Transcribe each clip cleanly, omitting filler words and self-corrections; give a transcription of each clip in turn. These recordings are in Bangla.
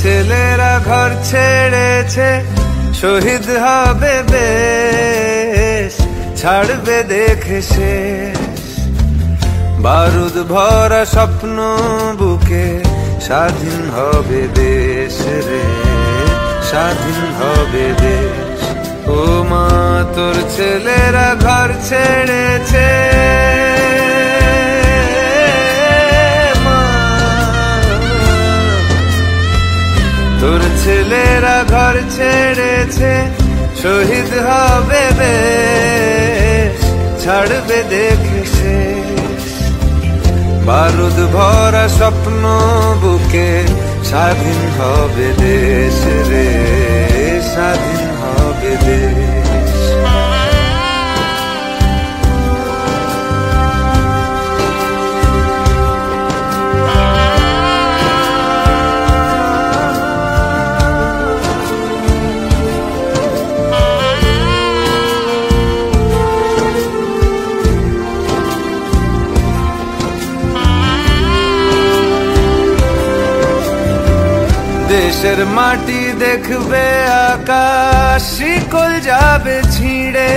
ছেলেরা ঘর ছেড়েছে, শহীদ হবে বেশ, ছাড়বে দেখে শেষ। বারুদ ভরা স্বপ্ন বুকে, স্বাধীন হবে দেশ রে, স্বাধীন হবে দেশ। ও মা তোর ছেলেরা ঘর ছেড়েছে, তোর ছেলেরা ঘর ছেড়েছে, শহীদ হবে বেশ, ছাড়বে দেখে শেষ। বারুদ ভরা স্বপ্ন বুকে, স্বাধীন হবে দেশ রে, স্বাধীন হবে দেশ। দেশের মাটি দেখবে আকাশ, শিকল যাবে ছিঁড়ে।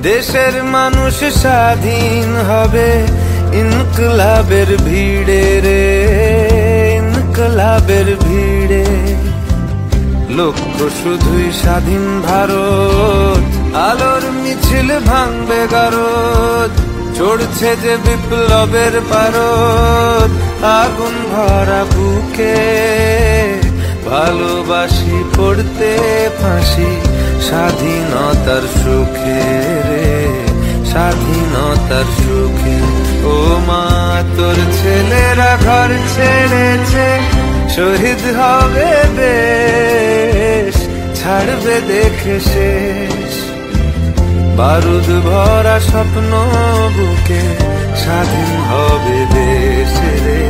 দেশের মানুষ স্বাধীন হবে ইনকলাবের ভিড়ে রে, ইনকলাবের ভিড়ে। লক্ষ্য শুধুই স্বাধীন ভারত, আলোর মিছিল ভাঙবে গারদ। চড়ছে যে বিপ্লবের পারদ, আগুন ভরা বুকে, ভালোবাসি পড়তে ফাঁসি, স্বাধীনতার সুখে রে, স্বাধীনতার সুখে। ও মা তোর ছেলেরা ঘর ছেড়েছে, শহীদ হবে বেশ, ছাড়বে দেখে শেষ। বারুদ ভরা স্বপ্ন বুকে, স্বাধীন হবে দেশ রে,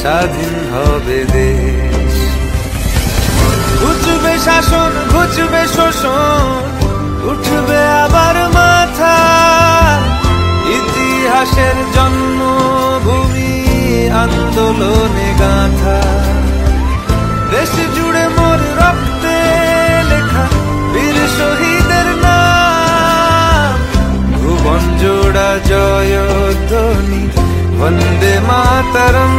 স্বাধীন হবে দেশ। ঘুচবে শাসন, ঘুচবে শোষণ, উঠবে আবার মাথা। ইতিহাসের জন্মভূমি আন্দোলনে গাঁথা। দেশ জুড়ে মোর রক্তে লেখা বীর শহীদের নাম। ভুবন জোড়া জয়ধ্বনি, বন্দে মাতরম।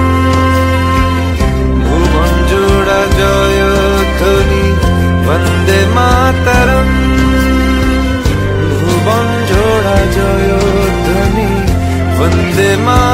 ভুবন জোড়া জয়ধ্বনি, বন্দে মাতরম। ভুবন জোড়া জয়ধ্বনি, বন্দে মাতরম।